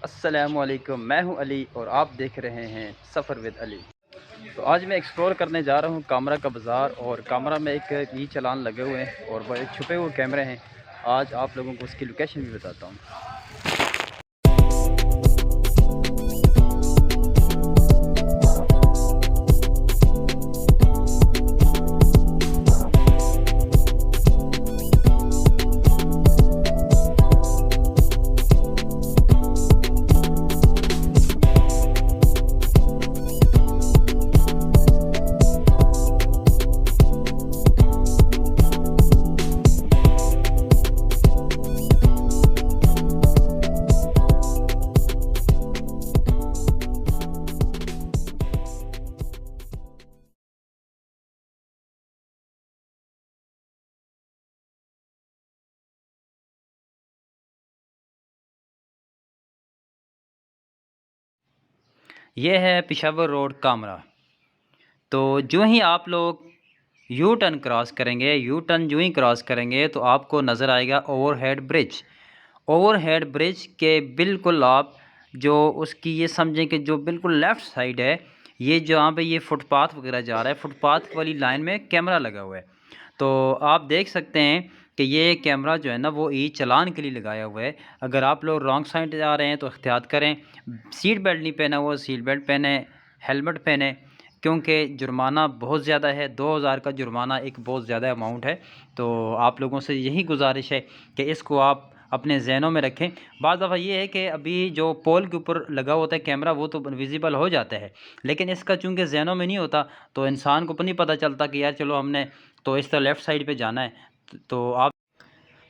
अस्सलामुअलैकुम, मैं हूं अली और आप देख रहे हैं सफ़र विद अली। तो आज मैं एक्सप्लोर करने जा रहा हूं कामरा का बाज़ार। और कामरा में एक ई चालान लगे हुए हैं और बड़े छुपे हुए कैमरे हैं। आज आप लोगों को उसकी लोकेशन भी बताता हूं। ये है पेशावर रोड कामरा। तो जो ही आप लोग यू टर्न क्रॉस करेंगे, यू टर्न जो ही क्रॉस करेंगे तो आपको नज़र आएगा ओवरहेड ब्रिज। ओवरहेड ब्रिज के बिल्कुल आप जो उसकी ये समझें कि जो बिल्कुल लेफ़्ट साइड है, ये जहाँ पे ये फुटपाथ वगैरह जा रहा है, फुटपाथ वाली लाइन में कैमरा लगा हुआ है। तो आप देख सकते हैं कि ये कैमरा जो है ना वो ई चालान के लिए लगाया हुआ है। अगर आप लोग रॉन्ग साइड जा रहे हैं तो एहतियात करें, सीट बेल्ट नहीं पहना हुआ सीट बेल्ट पहने, हेलमेट पहने, क्योंकि जुर्माना बहुत ज़्यादा है। 2000 का जुर्माना एक बहुत ज़्यादा अमाउंट है। तो आप लोगों से यही गुजारिश है कि इसको आप अपने जहनों में रखें। बाज़ दफ़ा ये है कि अभी जो पोल के ऊपर लगा होता है कैमरा वो तो विजिबल हो जाता है, लेकिन इसका चूँकि जहनों में नहीं होता तो इंसान को नहीं पता चलता कि यार चलो हमने तो इस तरह लेफ़्ट साइड पे जाना है। तो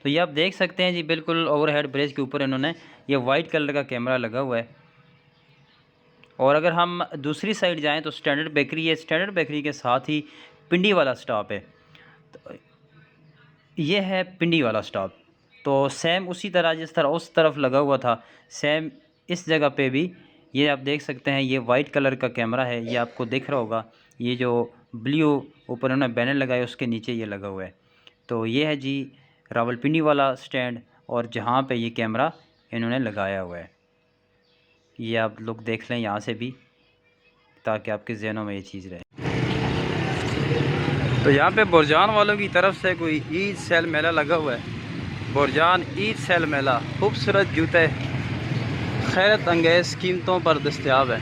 ये आप देख सकते हैं जी, बिल्कुल ओवरहेड ब्रिज के ऊपर इन्होंने ये वाइट कलर का कैमरा लगा हुआ है। और अगर हम दूसरी साइड जाएं तो स्टैंडर्ड बेकरी है, स्टैंडर्ड बेकरी के साथ ही पिंडी वाला स्टॉप है। तो ये है पिंडी वाला स्टॉप। तो सेम उसी तरह जिस तरह उस तरफ लगा हुआ था, सेम इस जगह पे भी ये आप देख सकते हैं। ये वाइट कलर का कैमरा है, ये आपको दिख रहा होगा। ये जो ब्लू ऊपर उन्होंने बैनर लगाया उसके नीचे ये लगा हुआ है। तो ये है जी रावलपिंडी वाला स्टैंड और जहाँ पे ये कैमरा इन्होंने लगाया हुआ है। ये आप लोग देख लें यहाँ से भी, ताकि आपके जहनों में ये चीज़ रहे। तो यहाँ पे बुरजान वालों की तरफ से कोई ईद सेल मेला लगा हुआ है। बुरजान ईद सेल मेला, खूबसूरत जूते खैरत अंगेज़ कीमतों पर दस्तयाब है।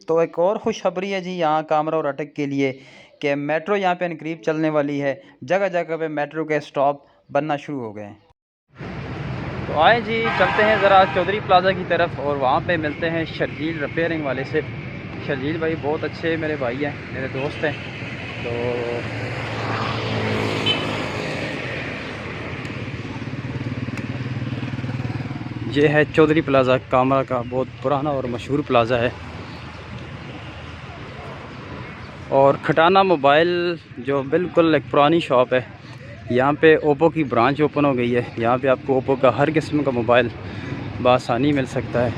तो एक और खुशखबरी है जी यहाँ कामरा और अटक के लिए कि मेट्रो यहाँ पे करीब चलने वाली है। जगह जगह पे मेट्रो के स्टॉप बनना शुरू हो गए हैं। तो आए जी, चलते हैं ज़रा चौधरी प्लाज़ा की तरफ और वहाँ पे मिलते हैं शर्जील रिपेयरिंग वाले से। शर्जील भाई बहुत अच्छे मेरे भाई हैं, मेरे दोस्त हैं। तो ये है चौधरी प्लाज़ा, कामरा का बहुत पुराना और मशहूर प्लाज़ा है। और खटाना मोबाइल जो बिल्कुल एक पुरानी शॉप है, यहाँ पे ओप्पो की ब्रांच ओपन हो गई है। यहाँ पे आपको ओप्पो का हर किस्म का मोबाइल बआसानी मिल सकता है।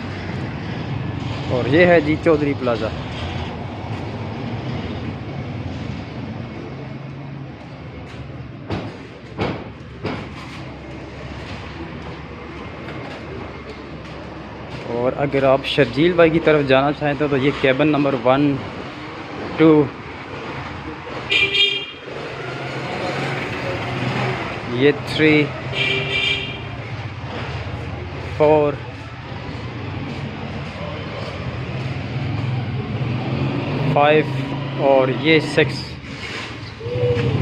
और ये है जी चौधरी प्लाज़ा। और अगर आप शर्जील भाई की तरफ जाना चाहें तो ये केबिन नंबर 1, 2, ये 3, 4, 5 और ये 6।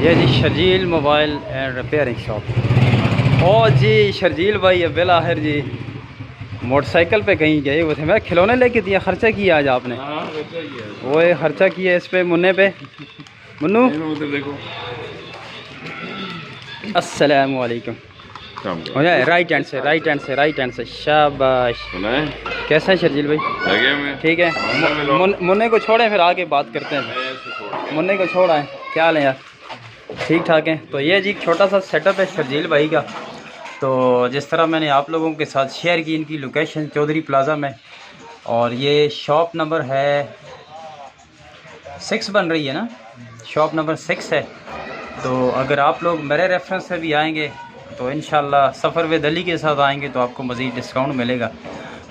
ये G Sharjeel mobile and repairing shop. और जी शर्जील भाई अब बिल आखिर जी मोटरसाइकिल पे कहीं गए हुए थे। मैं खिलौने लेके दिया, खर्चा किया आज आपने? वो खर्चा किया इस पे मुन्ने पे। मुन्नू अस्सलाम वालेकुम। हो जाए राइट हैंड से, राइट हैंड से, राइट हैंड से। शाबाश। कैसा है शर्जील भाई? ठीक है। मुन्ने को छोड़ें फिर आगे बात करते हैं। मुन्ने को छोड़ आए, क्या हाल है यार? ठीक ठाक है। तो ये जी छोटा सा सेटअप है शर्जील भाई का। तो जिस तरह मैंने आप लोगों के साथ शेयर की इनकी लोकेशन चौधरी प्लाज़ा में, और ये शॉप नंबर है 6 बन रही है ना, शॉप नंबर 6 है। तो अगर आप लोग मेरे रेफरेंस से भी आएंगे तो इंशाल्लाह सफ़र विद अली के साथ आएंगे तो आपको मज़ीद डिस्काउंट मिलेगा।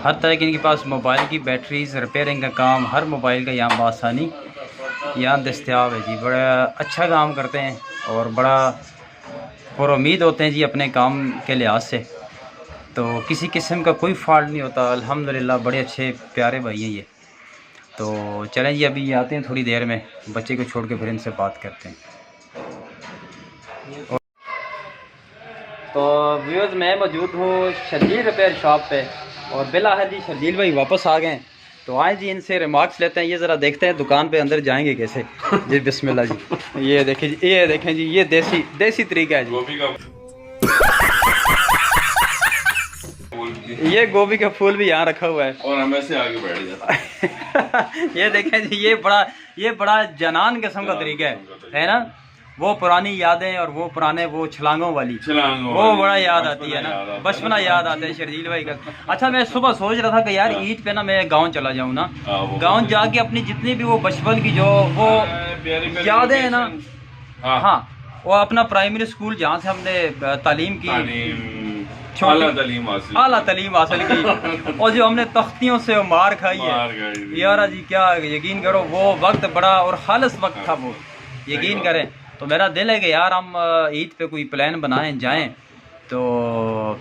हर तरह के इनके पास मोबाइल की बैटरीज़ रिपेयरिंग का काम, हर मोबाइल का यहाँ बआसानी यहाँ दस्तियाब है जी। बड़ा अच्छा काम करते हैं और बड़ा पुरुम्मीद होते हैं जी अपने काम के लिहाज से। तो किसी किस्म का कोई फॉल्ट नहीं होता अल्हम्दुलिल्लाह। बड़े अच्छे प्यारे भाई हैं ये। तो चलें जी अभी आते हैं थोड़ी देर में, बच्चे को छोड़ के फिर इनसे बात करते हैं। तो व्यूअर्स मैं मौजूद हूँ शर्जील रिपेयर शॉप पे और बिला है जी शर्जील भाई वापस आ गए। तो आए जी इनसे रिमार्क्स लेते हैं। ये ज़रा देखते हैं दुकान पे अंदर जाएंगे कैसे जी। बिस्मिल्लाह जी। ये देखें जी, ये देखें जी, ये देसी तरीका है जी। ये गोभी का फूल भी यहाँ रखा हुआ है और हम ऐसे आगे बैठ जाते हैं। ये देखें जी, ये बड़ा जनान किस्म का तरीका है ना। वो पुरानी यादें और वो पुराने वो छलांगों वाली वो बड़ा याद आती है ना, बचपना याद आता है शर्जील भाई का। अच्छा मैं सुबह सोच रहा था कि यार ईद पे ना मैं गांव चला जाऊँ ना, गांव जाके अपनी जितनी भी वो बचपन की जो वो यादें हैं ना, हाँ वो अपना प्राइमरी स्कूल जहाँ से हमने तालीम की, आला तालीम हासिल की और जो हमने तख्तियों से मार खाई है यार जी, क्या यकीन करो वो वक्त बड़ा और खालिस वक्त था वो, यकीन करें। तो मेरा दिल है कि यार हम ईद पे कोई प्लान बनाएं जाएं तो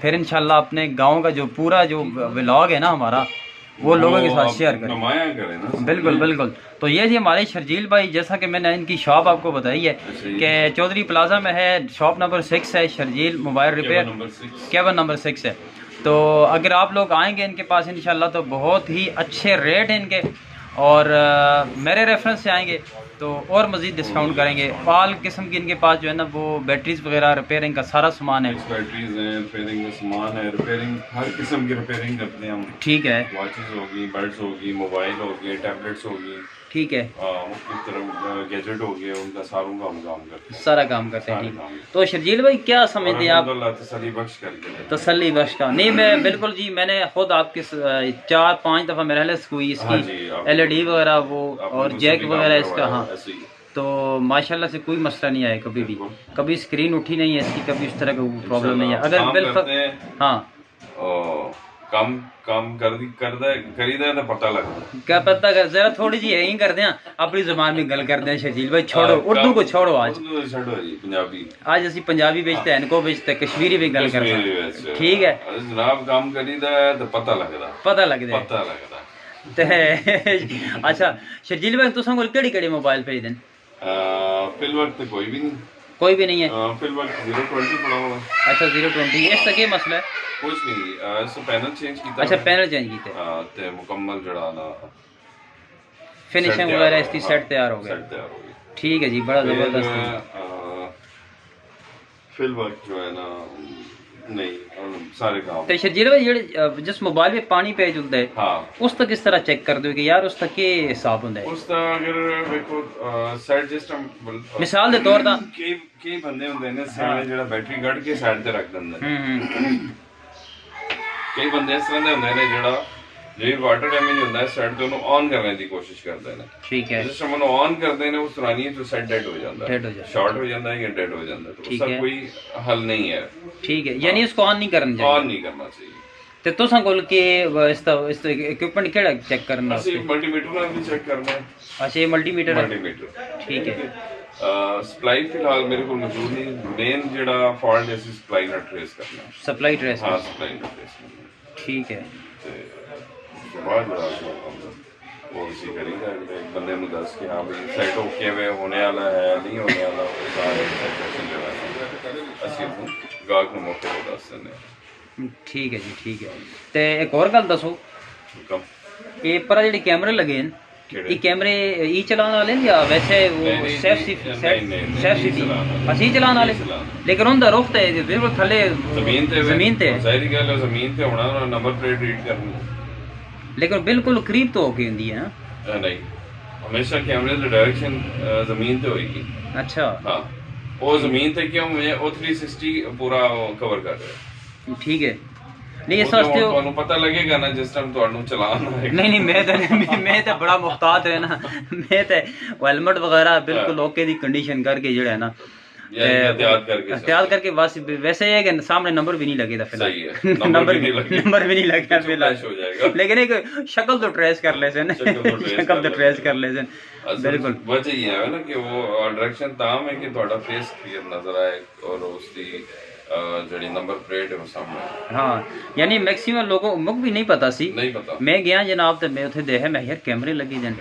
फिर इंशाल्लाह अपने गांव का जो पूरा जो व्लॉग है ना हमारा वो लोगों के साथ शेयर करें ना। बिल्कुल बिल्कुल। तो ये जी हमारे शर्जील भाई, जैसा कि मैंने इनकी शॉप आपको बताई है कि चौधरी प्लाजा में है, शॉप नंबर 6 है, Sharjeel mobile repair, cabin number 6 है। तो अगर आप लोग आएंगे इनके पास इंशाल्लाह तो बहुत ही अच्छे रेट हैं इनके, और मेरे रेफरेंस से आएंगे तो और मज़ीद डिस्काउंट करेंगे। ऑल किस्म की इनके पास जो है ना वो बैटरीज वगैरह रिपेयरिंग का सारा सामान है, बैटरीज हैं, रिपेयरिंग का सामान है, रिपेयरिंग हर किस्म की रिपेयरिंग करते हैं हम। ठीक है, वॉचेस होगी, बेड्स होगी, मोबाइल होगी, टैबलेट्स होगी, ठीक है, मुख्तलिफ तरह गैजेट हो गए, उनका सारों का हम काम करते हैं, सारा काम करते हैं। ठीक। तो शर्जील भाई क्या समझते हैं आप? तसल्ली बख्श करके, तसल्ली बख्श का नहीं, मैं बिल्कुल जी, मैंने खुद आपके 4-5 दफ़ा मेरे हेल्थ हुई इसकी LED वगैरह वो और जैक वगैरह इसका, हाँ। तो माशाल्लाह से कोई मसला नहीं आया कभी भी, कभी स्क्रीन उठी नहीं है इसकी, कभी इस तरह का प्रॉब्लम नहीं है। अगर बिल्कुल हाँ काम करीदा तो पता लगता क्या पता कर, जरा थोड़ी जी यही कर दें अपनी जुबान में गल कर दें शर्जील भाई, छोड़ो उर्दू को छोड़ो, आज पंजाबी, आज असी पंजाबी बेचते हैं, इनको बेचते हैं, कश्मीरी भी गल करते हैं। ठीक है जनाब, काम करीदा तो पता लगता ते अच्छा शर्जील भाई तुसां कोल केड़ी मोबाइल भेज दें? फिल वक्त कोई भी नहीं है, फिल वक्त 020 पड़ा हुआ। अच्छा 020, इसका क्या मसला है? कुछ नहीं, इससे पैनल चेंज कीता। अच्छा पैनल चेंज कीते ते मुकम्मल जड़ा ना फिनिशिंग वगैरह इसकी सेट तैयार हो गया। ठीक है जी, बड़ा जबरदस्त। फिल वर्क जो है ना नहीं सारे काम ते शर्जील भाई जेड़े जिस मोबाइल में पानी पे जुलदा है, हाँ उस तक किस तरह चेक कर दो कि यार उस तक के हिसाब हुंदा है? उस तक अगर देखो साइड सिस्टम मिसाल दे तौर दा कई बंदे हुंदे ने साइड जेड़ा बैटरी कट के साइड ते रख दिंदे ने। कई बंदे इस तरह दे हुंदे ने जेड़ा जे वाटर डैमेज हुंदा है साइड ते ओनू ऑन करने दी कोशिश करदे ने। ठीक है, सिस्टम ओनू ऑन करदे ने उस रानी तो साइड डेड हो जांदा है, शॉर्ट हो जांदा है या डेड हो जांदा है। तो उसका कोई हल नहीं है। ठीक है, यानी इसको ऑन नहीं करना चाहिए, ऑन नहीं करना चाहिए। ते तुसां कोल के इस इक्विपमेंट केड़ा चेक करना? ਅਸੀਂ ਮਲਟੀਮੀਟਰ ਨਾਲ ਵੀ ਚੈੱਕ ਕਰਨਾ ਹੈ। अच्छा ये मल्टीमीटर ठीक है। सप्लाई फिलहाल मेरे को मौजूद नहीं, मेन जेड़ा फॉल्ट है सप्लाई ਨਾਲ ट्रेस करना, सप्लाई ट्रेस, हां सप्लाई ਨਾਲ ट्रेस करना। ठीक है, ਤੇ ਬਾਅਦ वो इसी करीदा एक बंदे ਨੂੰ ਦੱਸ ਕੇ ਹਾਂ ਵੀ ਸੈਟ ਓਕੇ ਵੇ ਹੋਣੇ ਵਾਲਾ ਹੈ ਨਹੀਂ ਹੋਣੇ ਵਾਲਾ ਸਾਰੇ ਸੈਟਿੰਗ ਜਿਹੜਾ ਅਸੀਂ ਗਾਹਕ ਨੂੰ ਮੌਕੇ ਤੇ ਦੱਸ ਦਿੰਦੇ ਹਾਂ। ठीक है जी, ठीक है। तो एक और गल दसो, ये पर जेडे कैमरे लगे हैं, ये कैमरे ई चलाने वाले या वैसे वो सेफ सिटी असि चलाने वाले, लेकिन उनका रुख तो बिल्कुल थले जमीन ते सारी गल जमीन ते होना, नंबर प्लेट रीड करनी, लेकिन बिल्कुल करीब तो होके हुंदी है ना? नहीं, हमेशा कैमरे दी डायरेक्शन जमीन ते होएगी। अच्छा, हां वो जमीन ते क्यों मैं ओ 360 पूरा कवर कर रहा है। ठीक है, नहीं इस ਉਹ वास्ते ਤੇ ਤੁਹਾਨੂੰ ਪਤਾ ਲੱਗੇਗਾ ਨਾ ਜਿਸ ਟਾਈਮ ਤੁਹਾਨੂੰ ਚਲਾਉਣਾ ਹੈ। नहीं मैं तो बड़ा मुहतात रहना मैं तो हेलमेट वगैरह बिल्कुल ओके दी कंडीशन करके जो है ना एहतियात करके बस वैसे है कि सामने नंबर भी नहीं लगेगा फिलहाल। सही है, नंबर भी नहीं लगेगा फिलहाल हो जाएगा, लेकिन एक शक्ल तो ट्रेस कर ले से शक्ल तो ट्रेस कर ले से बिल्कुल। वजह ये है ना कि वो डायरेक्शन ताम है कि ਤੁਹਾਡਾ फेस क्लियर नजर आए और उसकी ਜਿਹੜੀ ਨੰਬਰ ਪਲੇਟ ਹੈ ਉਹ ਸਾਹਮਣੇ। ਹਾਂ ਯਾਨੀ ਮੈਕਸਿਮਮ ਲੋਗੋ ਮੁੱਕ ਵੀ ਨਹੀਂ ਪਤਾ ਸੀ, ਨਹੀਂ ਪਤਾ। ਮੈਂ ਗਿਆ ਜਨਾਬ ਤੇ ਮੈਂ ਉੱਥੇ ਦੇਖਿਆ ਮੈਂ ਯਾਰ ਕੈਮਰੇ ਲੱਗੇ ਜਨ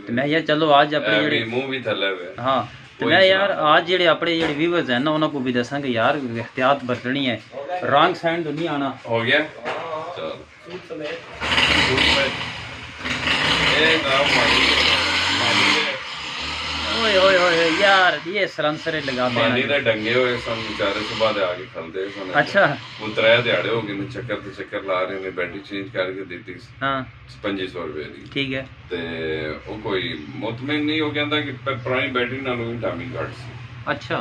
ਤੇ ਮੈਂ ਯਾਰ ਚਲੋ ਅੱਜ ਆਪਣੇ ਜਿਹੜੇ ਮੂੰਹ ਵੀ ਥੱਲੇ ਹੋਵੇ। ਹਾਂ ਤੇ ਮੈਂ ਯਾਰ ਅੱਜ ਜਿਹੜੇ ਆਪਣੇ ਜਿਹੜੇ ਵੀਵਰਸ ਹਨ ਨਾ ਉਹਨਾਂ को भी ਦੱਸਾਂਗੇ ਯਾਰ एहतियात बरतनी है, रॉन्ग साइड तो नहीं आना। हो गया चल ये नाम ओए ओए ओए यार ये सलांसर लगा ਮਾਨੀ ਦੇ ਡੰਗੇ ਹੋਏ ਸਨ ਵਿਚਾਰੇ ਸੁਬਾਹ ਦੇ ਆ ਕੇ ਖਲਦੇ ਸਨ। ਅੱਛਾ ਉਹ 3 ਦਿਹਾੜੇ ਹੋ ਗਏ ਨੇ ਚੱਕਰ ਤੇ ਚੱਕਰ ਲਾ ਰਹੇ ਨੇ, ਬੈਟਰੀ ਚੇਂਜ ਕਰਕੇ ਦਿੱਤੀ ਸੀ ਹਾਂ 2500 ਰੁਪਏ ਦੀ। ਠੀਕ ਹੈ ਤੇ ਉਹ ਕੋਈ ਮੁਤਮਿਨ ਨਹੀਂ, ਉਹ ਕਹਿੰਦਾ ਕਿ ਪੁਰਾਣੀ ਬੈਟਰੀ ਨਾਲੋਂ ਵੀ ਟਾਈਮਿੰਗ ਘੱਟ ਸੀ। ਅੱਛਾ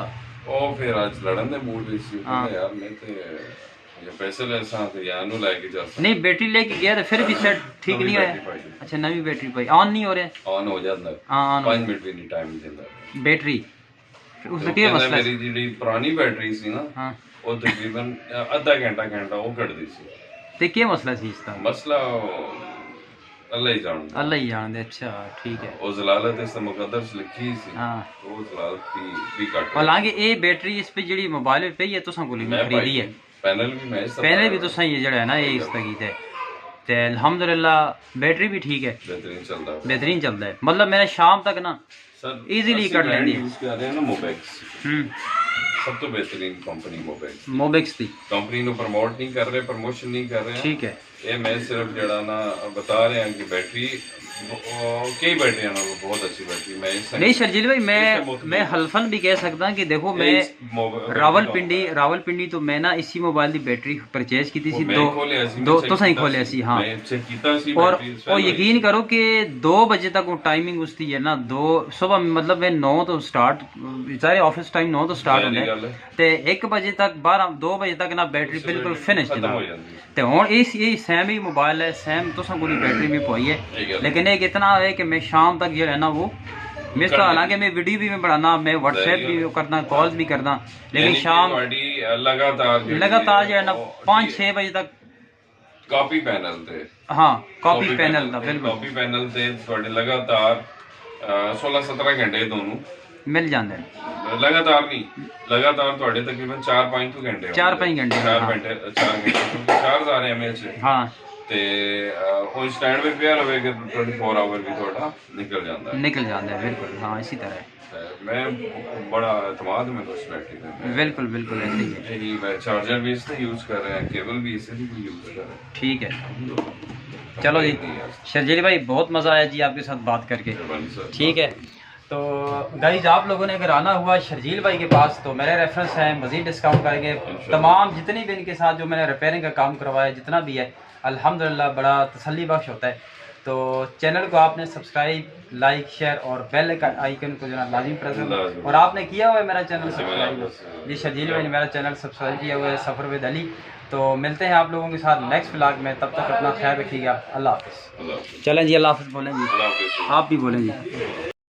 ਉਹ ਫਿਰ ਅੱਜ ਲੜਨ ਦੇ ਮੂਡ ਵਿੱਚ ਸੀ, ਕਹਿੰਦਾ ਯਾਰ ਮੈਂ ਤੇ ये पैसे ले सां ते या नु लेके जा सकता नहीं बैटरी लेके गया तो फिर भी सेट ठीक नहीं होया। अच्छा नवी बैटरी पाई ऑन नहीं हो रहा, ऑन हो जाता है हां 5 मिनट भी नहीं टाइम देता बैटरी उसका क्या मसला है? मेरी ਜਿਹੜੀ ਪੁਰਾਣੀ बैटरी ਸੀ ना हां ਉਹ ਤਕਰੀਬਨ ਅੱਧਾ ਘੰਟਾ ਉਹ ਕੱਢਦੀ ਸੀ। ਤੇ ਕੀ ਮਸਲਾ ਸੀ ਇਸ ਦਾ? ਮਸਲਾ ਅੱਲਾ ਹੀ ਜਾਣਦਾ, ਅੱਲਾ ਹੀ ਜਾਣਦਾ। ਅੱਛਾ ਠੀਕ ਹੈ। ਉਹ ਜ਼ਲਾਲਤ ਇਸ ਮੁਕੱਦਰ ਚ ਲਿਖੀ ਸੀ। ਹਾਂ ਉਹ ਜ਼ਲਾਲਤ ਵੀ ਕੱਟ ਹਾਲਾਂਕਿ ਇਹ बैटरी इस पे ਜਿਹੜੀ ਮੋਬਾਈਲ पे है तुसा को खरीदी है, पैनल भी मैं पैनल भी तुसा ये जड़ा है ना ये इस तक है ते अल्हम्दुलिल्लाह बैटरी भी ठीक है, बेहतरीन चलता है। मतलब मेरा शाम तक ना सर इजीली कर लेंदी यूज कर रहे हैं ना मोबेक्स, सब तो बेहतरीन कंपनी मोबेक्स दी कंपनी ਨੂੰ ਪ੍ਰਮੋਟ ਨਹੀਂ ਕਰ ਰਹੇ, ਪ੍ਰਮੋਸ਼ਨ ਨਹੀਂ ਕਰ ਰਹੇ। ठीक है ਇਹ ਮੈਂ ਸਿਰਫ ਜਿਹੜਾ ਨਾ ਬਤਾ ਰਿਹਾ ਕਿ बैटरी कई बैटरियां ना बहुत अच्छी बैटरी मैं नहीं शर्जील भाई मैं हल्फन भी कह सकता कि देखो मैं रावलपिंडी तो मैं ना इसी मोबाइल की बैटरी परचेज की थी दो तो सही खोलिया सी। हाँ और यकीन करो कि 2 बजे तक वो टाइमिंग उसकी है ना 2 सुबह मतलब मैं 9 तो स्टार्ट सारे ऑफिस टाइम 9 तो स्टार्ट होने ते 1 बजे तक 2 बजे तक ना बैटरी बिल्कुल फिनिश ते हुन इस ये सैम ही मोबाइल है, सैम तो कोई बैटरी भी पई है, लेकिन एक इतना है कि मैं शाम तक जो है ना वो मिस तो हालांकि मैं वीडियो भी मैं बनाना, मैं व्हाट्सएप भी करना, कॉल्स भी करना, लेकिन शाम लगातार जो है ना 5-6 बजे तक कॉपी पैनल थे। हाँ कॉपी पैनल था बिल्कुल, कॉपी पैनल थे थोड़े लगातार 16-17 घंटे दोनों मिल जाते हैं। लगातार नहीं, लगातार थोड़े तकरीबन 4-5 घंटे 4-5 घंटे 4 घंटे 4000 mAh हाँ ਤੇ ਉਹ ਸਟੈਂਡ ਵੀ ਪਿਆ ਰਹੇਗਾ 24 ਆਵਰ ਵੀ ਤੁਹਾਡਾ ਨਿਕਲ ਜਾਂਦਾ ਹੈ बिल्कुल। हाँ इसी तरह मैं बड़ा एतमाद में उस बैटरी पे बिल्कुल ऐसे ही है। यही मैं चार्जर भी इससे यूज कर रहे हैं, केबल भी इससे भी यूज कर रहे हैं। ठीक है चलो जी शर्जील भाई बहुत मज़ा आया जी आपके साथ बात करके। ठीक है तो गाइज आप लोगों ने अगर आना हुआ शर्जील भाई के पास तो मेरे रेफरेंस है, मज़ीद डिस्काउंट करेंगे। तमाम जितने भी इनके साथ जो मैंने रिपेयरिंग का काम करवाया जितना भी है अल्हम्दुलिल्लाह बड़ा तसल्ली बख्श होता है। तो चैनल को आपने सब्सक्राइब लाइक शेयर और बेल आइकन को जो है लाजिम प्रेस करें, और आपने किया हुआ है मेरा चैनल सब्सक्राइब जी शर्जील भाई ने मेरा चैनल सब्सक्राइब किया हुआ है सफ़र विद अली। तो मिलते हैं आप लोगों के साथ नेक्स्ट व्लॉग में, तब तक अपना ख्याल रखिएगा। अल्लाह हाफ़िज़। चलें जी अल्लाह हाफ़िज़ बोलें जी, आप भी बोलें जी।